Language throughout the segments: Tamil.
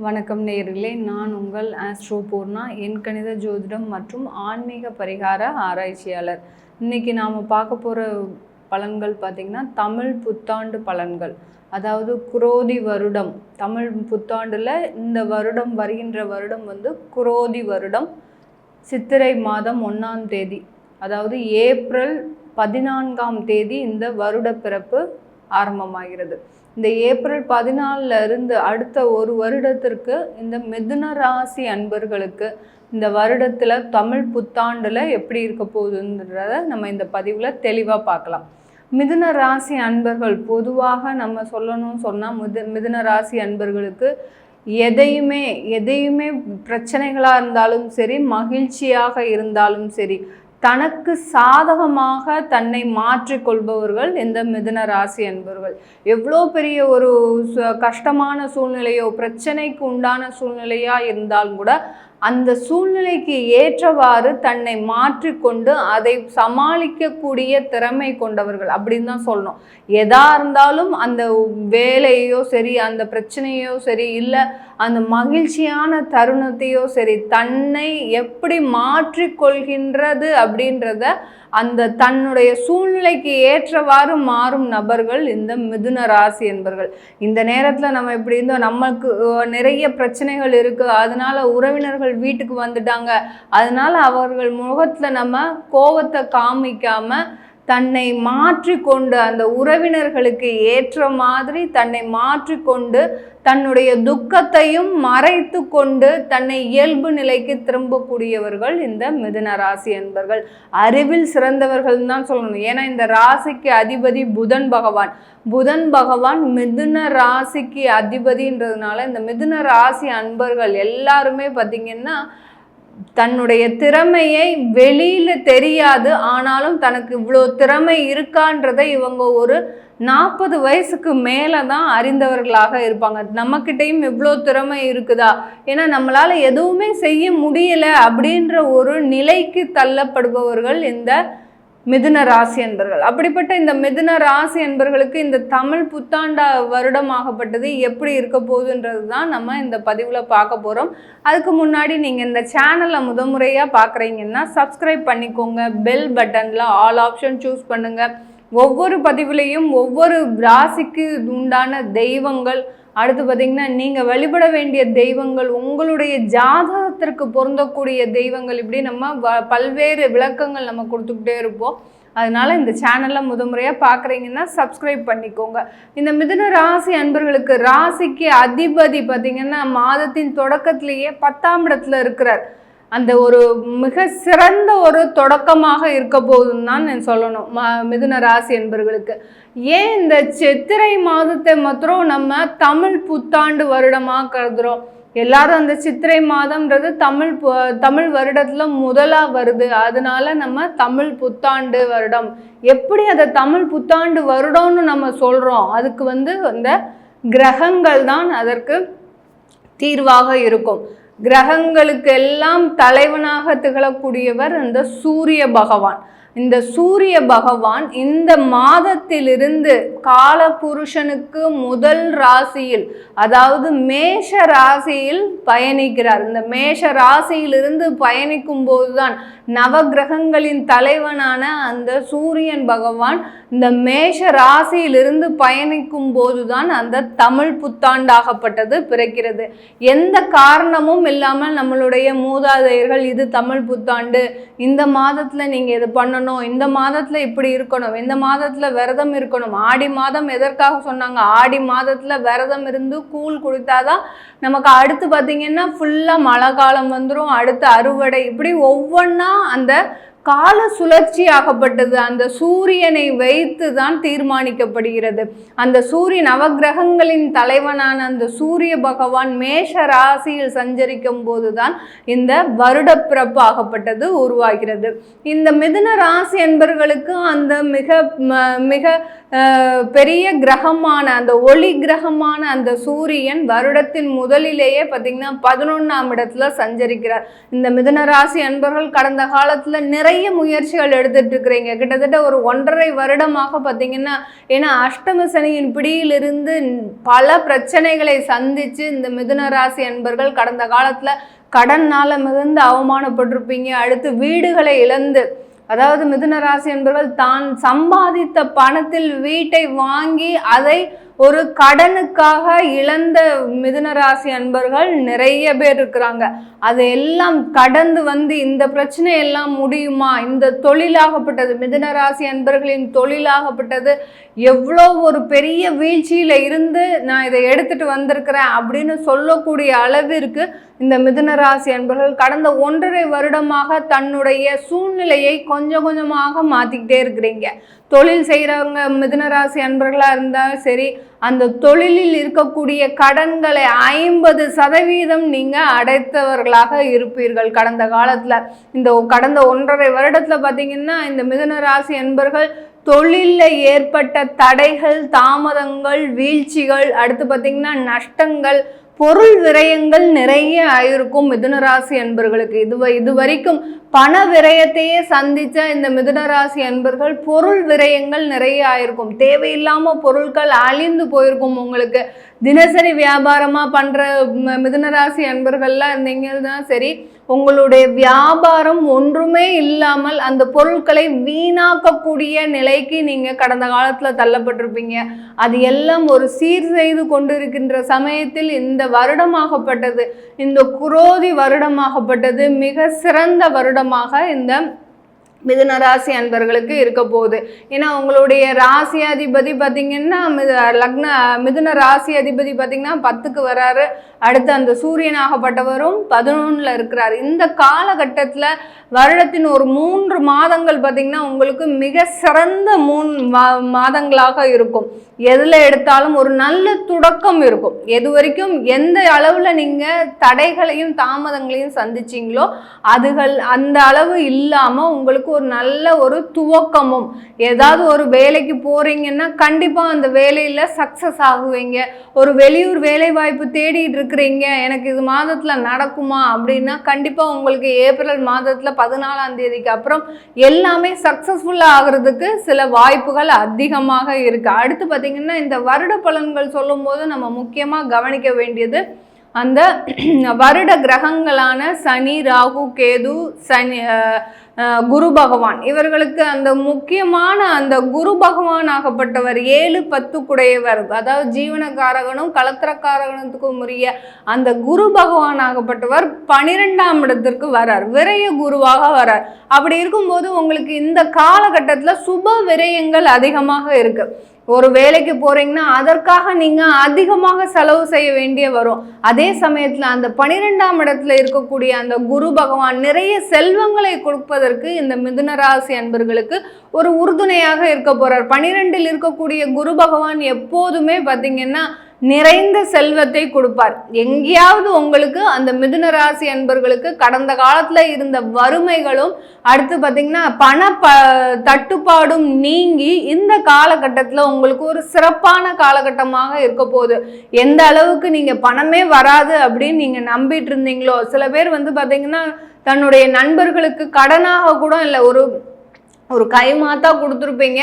வணக்கம் நேயர்களே, நான் உங்கள் ஆஸ்ட்ரோ பூர்ணா, எண்கணித ஜோதிடம் மற்றும் ஆன்மீக பரிகார ஆராய்ச்சியாளர். இன்றைக்கி நாம் பார்க்க போகிற பலன்கள் பார்த்திங்கன்னா தமிழ் புத்தாண்டு பலன்கள். அதாவது குரோதி வருடம், தமிழ் புத்தாண்டில் இந்த வருடம் வருகின்ற வருடம் குரோதி வருடம், சித்திரை மாதம் 1ஆம் தேதி, அதாவது ஏப்ரல் 14ஆம் தேதி இந்த வருட பிறப்பு ஆரம்பமாகிறது. இந்த ஏப்ரல் 14 இருந்து அடுத்த ஒரு வருடத்திற்கு இந்த மிதுன ராசி அன்பர்களுக்கு இந்த வருடத்தில் தமிழ் புத்தாண்டில் எப்படி இருக்க போகுதுன்றத நம்ம இந்த பதிவில் தெளிவாக பார்க்கலாம். மிதுன ராசி அன்பர்கள் பொதுவாக நம்ம சொன்னால் மிதுன ராசி அன்பர்களுக்கு எதையுமே பிரச்சனைகளாக இருந்தாலும் சரி, மகிழ்ச்சியாக இருந்தாலும் சரி, தனக்கு சாதகமாக தன்னை மாற்றிக்கொள்பவர்கள் இந்த மிதுன ராசி அன்பர்கள். எவ்வளோ பெரிய ஒரு கஷ்டமான சூழ்நிலையோ பிரச்சனைக்கு உண்டான சூழ்நிலையாக இருந்தாலும் கூட அந்த சூழ்நிலைக்கு ஏற்றவாறு தன்னை மாற்றிக்கொண்டு அதை சமாளிக்கக்கூடிய திறமை கொண்டவர்கள் அப்படின்னு தான் சொல்லணும். எதா இருந்தாலும் அந்த வேலையோ சரி, அந்த பிரச்சனையோ சரி, இல்லை அந்த மகிழ்ச்சியான தருணத்தையோ சரி, தன்னை எப்படி மாற்றிக்கொள்கின்றது அப்படின்றத அந்த தன்னுடைய சூழ்நிலைக்கு ஏற்றவாறு மாறும் நபர்கள் இந்த மிதுன ராசி என்பர்கள். இந்த நேரத்தில் நம்ம எப்படி இருந்தோம், நமக்கு நிறைய பிரச்சனைகள் இருக்குது, அதனால உறவினர்கள் வீட்டுக்கு வந்துட்டாங்க, அதனால அவர்கள் முகத்தில் நம்ம கோபத்தை காமிக்காம தன்னை மாற்றிக்கொண்டு அந்த உறவினர்களுக்கு ஏற்ற மாதிரி தன்னை மாற்றிக்கொண்டு தன்னுடைய துக்கத்தையும் மறைத்து கொண்டு தன்னை இயல்பு நிலைக்கு திரும்பக்கூடியவர்கள் இந்த மிதுன ராசி என்பர்கள். அறிவில் சிறந்தவர்கள் தான் சொல்லணும். ஏன்னா இந்த ராசிக்கு அதிபதி புதன் பகவான் மிதுன ராசிக்கு அதிபதின்றதுனால இந்த மிதுன ராசி அன்பர்கள் எல்லாருமே பார்த்திங்கன்னா தன்னுடைய திறமையை வெளியில தெரியாது, ஆனாலும் தனக்கு இவ்வளோ திறமை இருக்கான்றதை இவங்க ஒரு 40 வயசுக்கு மேலே தான் அறிந்தவர்களாக இருப்பாங்க. நம்மக்கிட்டையும் இவ்வளோ திறமை இருக்குதா, ஏன்னா நம்மளால் எதுவுமே செய்ய முடியலை அப்படின்ற ஒரு நிலைக்கு தள்ளப்படுபவர்கள் இந்த மிதுன ராசி என்பர்கள். அப்படிப்பட்ட இந்த மிதுன ராசி என்பர்களுக்கு இந்த தமிழ் புத்தாண்டு வருடமாகப்பட்டது எப்படி இருக்க போகுதுன்றது தான் நம்ம இந்த பதிவில் பார்க்க போகிறோம். அதுக்கு முன்னாடி நீங்கள் இந்த சேனலை முதன்முறையாக பார்க்குறீங்கன்னா சப்ஸ்கிரைப் பண்ணிக்கோங்க, பெல் பட்டனில் ஆல் ஆப்ஷன் சூஸ் பண்ணுங்கள். ஒவ்வொரு பதிவுலையும் ஒவ்வொரு ராசிக்கு உண்டான தெய்வங்கள், அடுத்து பார்த்திங்கன்னா நீங்கள் வழிபட வேண்டிய தெய்வங்கள், உங்களுடைய ஜாதகத்திற்கு பொருந்தக்கூடிய தெய்வங்கள், இப்படி நம்ம பல்வேறு விளக்கங்கள் நம்ம கொடுத்துக்கிட்டே இருப்போம். அதனால் இந்த சேனலில் முதன்முறையாக பார்க்குறீங்கன்னா சப்ஸ்கிரைப் பண்ணிக்கோங்க. இந்த மிதுன ராசி அன்பர்களுக்கு ராசிக்கு அதிபதி பார்த்திங்கன்னா மாதத்தின் தொடக்கத்திலேயே 10ஆம் இடத்துல இருக்கிறார். அந்த ஒரு மிக சிறந்த ஒரு தொடக்கமாக இருக்க போகுதுன்னு தான் நான் சொல்லணும் மிதுன ராசி என்பர்களுக்கு. ஏன் இந்த சித்திரை மாதத்தை மாத்திரம் நம்ம தமிழ் புத்தாண்டு வருடமாக கருதுகிறோம்? எல்லாரும் அந்த சித்திரை மாதம்ன்றது தமிழ் வருடத்துல முதலாக வருது, அதனால நம்ம தமிழ் புத்தாண்டு வருடம். எப்படி அதை தமிழ் புத்தாண்டு வருடம்னு நம்ம சொல்கிறோம்? அதுக்கு அந்த கிரகங்கள் தான் அதற்கு தீர்வாக இருக்கும். கிரகங்களுக்கு எல்லாம் தலைவனாக திகழக்கூடியவர் இந்த சூரிய பகவான். இந்த சூரிய பகவான் இந்த மாதத்திலிருந்து காலபுருஷனுக்கு முதல் ராசியில், அதாவது மேஷ ராசியில் பயணிக்கிறார். இந்த மேஷ ராசியிலிருந்து பயணிக்கும் போதுதான் நவகிரகங்களின் தலைவனான அந்த சூரியன் பகவான் இந்த மேஷ ராசியிலிருந்து பயணிக்கும் போதுதான் அந்த தமிழ் புத்தாண்டாகப்பட்டது பிறக்கிறது. எந்த காரணமும் இல்லாமல் நம்மளுடைய மூதாதையர்கள் இது தமிழ் புத்தாண்டு, இந்த மாதத்துல நீங்க இது பண்ணணும், இந்த மாதத்துல இப்படி இருக்கணும், இந்த மாதத்துல விரதம் இருக்கணும். ஆடி மாதம் எதற்காக சொன்னாங்க? ஆடி மாதத்துல விரதம் இருந்து கூழ் குடித்தாதான் நமக்கு அடுத்து பார்த்தீங்கன்னா ஃபுல்லா மழை காலம் வந்துடும், அடுத்து அறுவடை, இப்படி ஒவ்வொன்றா அந்த கால சுழற்சி ஆகப்பட்டது அந்த சூரியனை வைத்து தான் தீர்மானிக்கப்படுகிறது. அந்த சூரிய நவகிரகங்களின் தலைவனான அந்த சூரிய பகவான் மேஷ ராசியில் சஞ்சரிக்கும் போதுதான் இந்த வருட பிறப்பு ஆகப்பட்டது உருவாகிறது. இந்த மிதுன ராசி என்பர்களுக்கு அந்த மிக மிக பெரிய கிரகமான அந்த ஒளி கிரகமான அந்த சூரியன் வருடத்தின் முதலிலேயே பார்த்தீங்கன்னா 11ஆம் இடத்துல சஞ்சரிக்கிறார். இந்த மிதுன ராசி என்பர்கள் கடந்த காலத்துல நிறைய நிறைய முயற்சிகள் எடுத்துட்டு இருக்கிறீங்க. கிட்டத்தட்ட ஒரு 1.5 வருடமாக பார்த்தீங்கன்னா, ஏன்னா அஷ்டம சனியின் பிடியிலிருந்து பல பிரச்சனைகளை சந்திச்சு இந்த மிதுன ராசி அன்பர்கள் கடந்த காலத்துல கடன்னால மிகுந்து அவமானப்பட்டிருப்பீங்க. அடுத்து வீடுகளை இழந்து, அதாவது மிதுன ராசி என்பவர்கள் தான் சம்பாதித்த பணத்தில் வீட்டை வாங்கி அதை ஒரு கடனுக்காக இழந்த மிதுன ராசி அன்பர்கள் நிறைய பேர் இருக்கிறாங்க. அதையெல்லாம் கடந்து வந்து இந்த பிரச்சனை எல்லாம் முடியுமா, இந்த தொழிலாகப்பட்டது மிதுன ராசி அன்பர்களின் தொழிலாகப்பட்டது எவ்வளோ ஒரு பெரிய வீழ்ச்சியில இருந்து நான் இதை எடுத்துட்டு வந்திருக்கிறேன் அப்படின்னு சொல்லக்கூடிய அளவிற்கு இந்த மிதுன ராசி அன்பர்கள் கடந்த 1.5 வருடமாக தன்னுடைய சூழ்நிலையை கொஞ்சம் கொஞ்சமாக மாத்திக்கிட்டே இருக்கிறீங்க. தொழில் செய்கிறவங்க மிதுன ராசி அன்பர்களாக இருந்தாலும் சரி, அந்த தொழிலில் இருக்கக்கூடிய கடன்களை 50% நீங்கள் அடைத்தவர்களாக இருப்பீர்கள். கடந்த காலத்தில் இந்த கடந்த 1.5 வருடத்தில் பார்த்தீங்கன்னா இந்த மிதுன ராசி அன்பர்கள் தொழிலில் ஏற்பட்ட தடைகள், தாமதங்கள், வீழ்ச்சிகள், அடுத்து பார்த்தீங்கன்னா நஷ்டங்கள், பொருள் விரயங்கள் நிறைய ஆயிருக்கும் மிதுன ராசி அன்பர்களுக்கு. இது வரைக்கும் பண விரயத்தையே சந்திச்ச இந்த மிதுன ராசி அன்பர்கள் பொருள் விரயங்கள் நிறைய ஆயிருக்கும். தேவையில்லாம பொருட்கள் அழிந்து போயிருக்கும். உங்களுக்கு தினசரி வியாபாரமா பண்ற மிதுன ராசி அன்பர்கள்லாம் இருந்தீங்கன்னா சரி, உங்களுடைய வியாபாரம் ஒன்றுமே இல்லாமல் அந்த பொருட்களை வீணாக்கக்கூடிய நிலைக்கு நீங்க கடந்த காலத்துல தள்ளப்பட்டிருப்பீங்க. அது எல்லாம் ஒரு சீர் செய்து கொண்டிருக்கின்ற சமயத்தில் இந்த வருடமாகப்பட்டது, இந்த குரோதி வருடமாகப்பட்டது மிக சிறந்த வருடமாக இந்த மிதுன ராசி அன்பர்களுக்கு இருக்க போகுது. ஏன்னா உங்களுடைய ராசி அதிபதி பார்த்தீங்கன்னா மிதுன ராசி அதிபதி பார்த்தீங்கன்னா 10க்கு வராரு. அடுத்து அந்த சூரியனாகப்பட்டவரும் 11ல் இருக்கிறார். இந்த காலகட்டத்தில் வருடத்தின் ஒரு 3 மாதங்கள் பார்த்தீங்கன்னா உங்களுக்கு மிக சிறந்த 3 மாதங்களாக இருக்கும். எதில் எடுத்தாலும் ஒரு நல்ல தொடக்கம் இருக்கும். எது வரைக்கும் எந்த அளவில் நீங்கள் தடைகளையும் தாமதங்களையும் சந்திச்சிங்களோ அதுகள் அந்த அளவு இல்லாமல் உங்களுக்கு ஒரு நல்ல ஒரு துவக்கமும், ஏதாவது ஒரு வேலைக்கு போறீங்கன்னா கண்டிப்பா அந்த வேலையில சக்சஸ் ஆகுவீங்க. ஒரு வெளியூர் வேலை வாய்ப்பு தேடிட்டு இருக்கிறீங்க, எனக்கு இது மாதத்துல நடக்குமா அப்படின்னா கண்டிப்பா உங்களுக்கு ஏப்ரல் மாதத்துல 14ஆம் தேதிக்கு அப்புறம் எல்லாமே சக்சஸ்ஃபுல்லா ஆகுறதுக்கு சில வாய்ப்புகள் அதிகமாக இருக்கு. அடுத்து பார்த்தீங்கன்னா இந்த வருட பலன்கள் சொல்லும் போது நம்ம முக்கியமா கவனிக்க வேண்டியது அந்த வருட கிரகங்களான சனி, ராகு, கேது, குரு பகவான். இவர்களுக்கு அந்த முக்கியமான அந்த குரு பகவான் ஆகப்பட்டவர் 7-10 குடையவர், அதாவது ஜீவனக்காரகனும் கலத்திரக்காரகனுக்கும் உரிய அந்த குரு பகவான் ஆகப்பட்டவர் 12ஆம் இடத்திற்கு வரார், விரய குருவாக வரார். அப்படி இருக்கும்போது உங்களுக்கு இந்த காலகட்டத்தில் சுப விரயங்கள் அதிகமாக இருக்கு. ஒரு வேலைக்கு போறீங்கன்னா அதற்காக நீங்க அதிகமாக செலவு செய்ய வேண்டிய வரும். அதே சமயத்துல அந்த 12ஆம் இடத்துல இருக்கக்கூடிய அந்த குரு பகவான் நிறைய செல்வங்களை கொடுப்பதற்கு இந்த மிதுன ராசி அன்பர்களுக்கு ஒரு உறுதுணையாக இருக்க போறார். 12ல் இருக்கக்கூடிய குரு பகவான் எப்போதுமே பார்த்தீங்கன்னா நிறைந்த செல்வத்தை கொடுப்பார். எங்கேயாவது உங்களுக்கு அந்த மிதுன ராசி அன்பர்களுக்கு கடந்த காலத்துல இருந்த வறுமைகளும் அடுத்து பார்த்தீங்கன்னா தட்டுப்பாடும் நீங்கி இந்த காலகட்டத்தில் உங்களுக்கு ஒரு சிறப்பான காலகட்டமாக இருக்க போகுது. எந்த அளவுக்கு நீங்க பணமே வராது அப்படின்னு நீங்க நம்பிட்டு இருந்தீங்களோ, சில பேர் வந்து பார்த்தீங்கன்னா தன்னுடைய நண்பர்களுக்கு கடனாக கூட இல்லை, ஒரு கைமாத்தா கொடுத்துருப்பீங்க.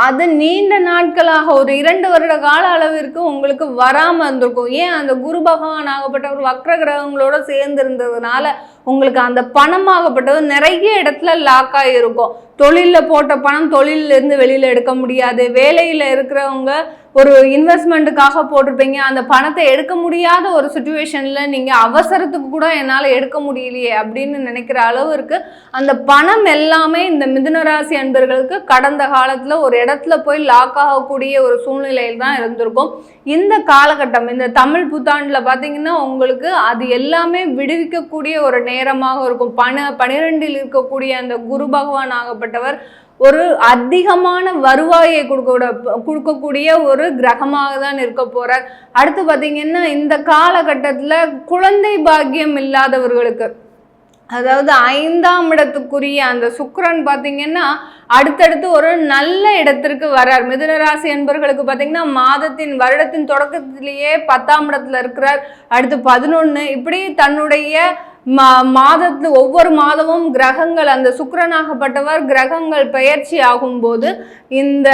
அது நீண்ட நாட்களாக ஒரு 2 வருட கால அளவிற்கு உங்களுக்கு வராமல் இருந்திருக்கும். ஏன், அந்த குரு பகவான் ஆகப்பட்ட ஒரு வக்ர கிரகங்களோட சேர்ந்து இருந்ததுனால உங்களுக்கு அந்த பணமாகப்பட்டது நிறைய இடத்துல லாக் ஆகிருக்கும். தொழிலில் போட்ட பணம் தொழிலிருந்து வெளியில் எடுக்க முடியாது. வேலையில் இருக்கிறவங்க ஒரு இன்வெஸ்ட்மெண்ட்டுக்காக போட்டிருப்பீங்க, அந்த பணத்தை எடுக்க முடியாத ஒரு சுச்சுவேஷனில் நீங்கள் அவசரத்துக்கு கூட என்னால் எடுக்க முடியலையே அப்படின்னு நினைக்கிற அளவிற்கு அந்த பணம் எல்லாமே இந்த மிதுன ராசி அன்பர்களுக்கு கடந்த காலத்தில் ஒரு இடத்துல போய் லாக் ஆகக்கூடிய ஒரு சூழ்நிலையில் தான் இருந்திருக்கும். இந்த காலகட்டம் இந்த தமிழ் புத்தாண்டில் பார்த்தீங்கன்னா உங்களுக்கு அது எல்லாமே விடுவிக்கக்கூடிய ஒரு நேரமாக இருக்கும். 12ல் இருக்கக்கூடிய அந்த குரு பகவான் ஆகப்பட்டவர் ஒரு அதிகமான வருவாயை கொடுக்கக்கூடிய ஒரு கிரகமாக தான் இருக்க போறார். அடுத்து பார்த்தீங்கன்னா இந்த காலகட்டத்தில் குழந்தை பாக்கியம் இல்லாதவர்களுக்கு, அதாவது 5ஆம் இடத்துக்குரிய அந்த சுக்கிரன் பார்த்தீங்கன்னா அடுத்தடுத்து ஒரு நல்ல இடத்திற்கு வர்றார். மிதுன ராசி என்பர்களுக்கு பார்த்தீங்கன்னா வருடத்தின் தொடக்கத்திலேயே 10ஆம் இடத்துல இருக்கிறார். அடுத்து 11, இப்படி தன்னுடைய மாதத்து ஒவ்வொரு மாதமும் கிரகங்கள், அந்த சுக்கிரனாகப்பட்டவர் கிரகங்கள் பெயர்ச்சி ஆகும்போது இந்த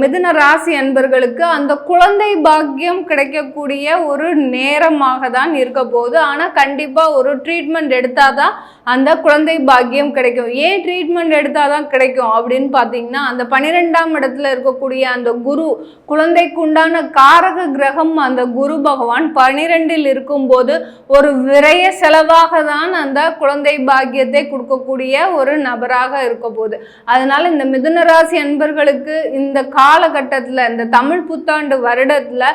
மிதுன ராசி அன்பர்களுக்கு அந்த குழந்தை பாக்கியம் கிடைக்கக்கூடிய ஒரு நேரமாக தான் இருக்க போகுது. ஆனால் கண்டிப்பாக ஒரு ட்ரீட்மெண்ட் எடுத்தாதான் அந்த குழந்தை பாக்கியம் கிடைக்கும். ஏன் ட்ரீட்மெண்ட் எடுத்தாதான் கிடைக்கும் அப்படின்னு பார்த்தீங்கன்னா, அந்த 12ஆம் இடத்துல இருக்கக்கூடிய அந்த குரு, குழந்தைக்கு உண்டான காரக கிரகம் அந்த குரு பகவான் 12இல் இருக்கும்போது ஒரு விரய செலவாக தான் அந்த குழந்தை பாக்கியத்தை கொடுக்கக்கூடிய ஒரு நபராக இருக்க போகுது. அதனால இந்த மிதுன ராசி அன்பர்களுக்கு இந்த காலகட்டத்தில், இந்த தமிழ் புத்தாண்டு வருடத்துல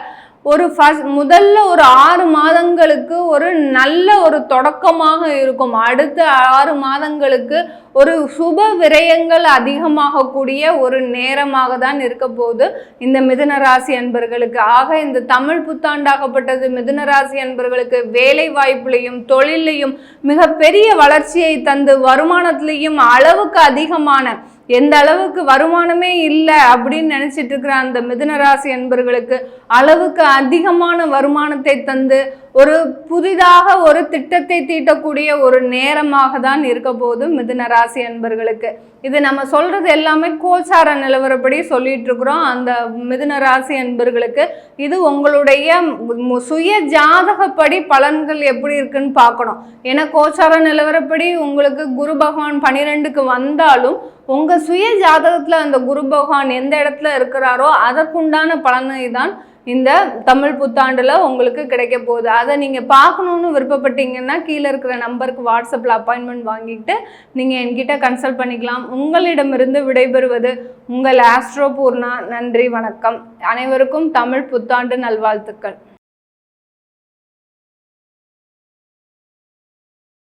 முதல்ல ஒரு 6 மாதங்களுக்கு ஒரு நல்ல ஒரு தொடக்கமாக இருக்கும். அடுத்த 6 மாதங்களுக்கு ஒரு சுப விரயங்கள் அதிகமாகக்கூடிய ஒரு நேரமாக தான் இருக்க போது இந்த மிதுன ராசி அன்பர்களுக்கு. ஆக இந்த தமிழ் புத்தாண்டாகப்பட்டது மிதுன ராசி அன்பர்களுக்கு வேலை வாய்ப்புலையும் தொழிலையும் மிகப்பெரிய வளர்ச்சியை தந்து, வருமானத்திலையும் அளவுக்கு அதிகமான, எந்த அளவுக்கு வருமானமே இல்லை அப்படின்னு நினைச்சிட்டு இருக்கிற அந்த மிதுன ராசி அன்பர்களுக்கு அளவுக்கு அதிகமான வருமானத்தை தந்து ஒரு புதிதாக ஒரு திட்டத்தை தீட்டக்கூடிய ஒரு நேரமாக தான் இருக்க போது மிதுன ராசி அன்பர்களுக்கு. இது நம்ம சொல்றது எல்லாமே கோச்சார நிலவரப்படி சொல்லிட்டு இருக்கிறோம். அந்த மிதுன ராசி அன்பர்களுக்கு இது உங்களுடைய சுய ஜாதகப்படி பலன்கள் எப்படி இருக்குன்னு பார்க்கணும். ஏன்னா கோச்சார நிலவரப்படி உங்களுக்கு குரு பகவான் 12க்கு வந்தாலும் உங்க சுய ஜாதகத்துல அந்த குரு பகவான் எந்த இடத்துல இருக்கிறாரோ அதற்குண்டான பலனை தான் இந்த தமிழ் புத்தாண்டுல உங்களுக்கு கிடைக்க போகுது. அதை நீங்க பார்க்கணும்னு விருப்பப்பட்டீங்கன்னா கீழே இருக்கிற நம்பருக்கு வாட்ஸ்அப்ல அப்பாயின்மெண்ட் வாங்கிட்டு நீங்க என்கிட்ட கன்சல்ட் பண்ணிக்கலாம். உங்களிடமிருந்து விடைபெறுவது உங்கள் ஆஸ்ட்ரோ பூர்ணா. நன்றி, வணக்கம். அனைவருக்கும் தமிழ் புத்தாண்டு நல்வாழ்த்துக்கள்.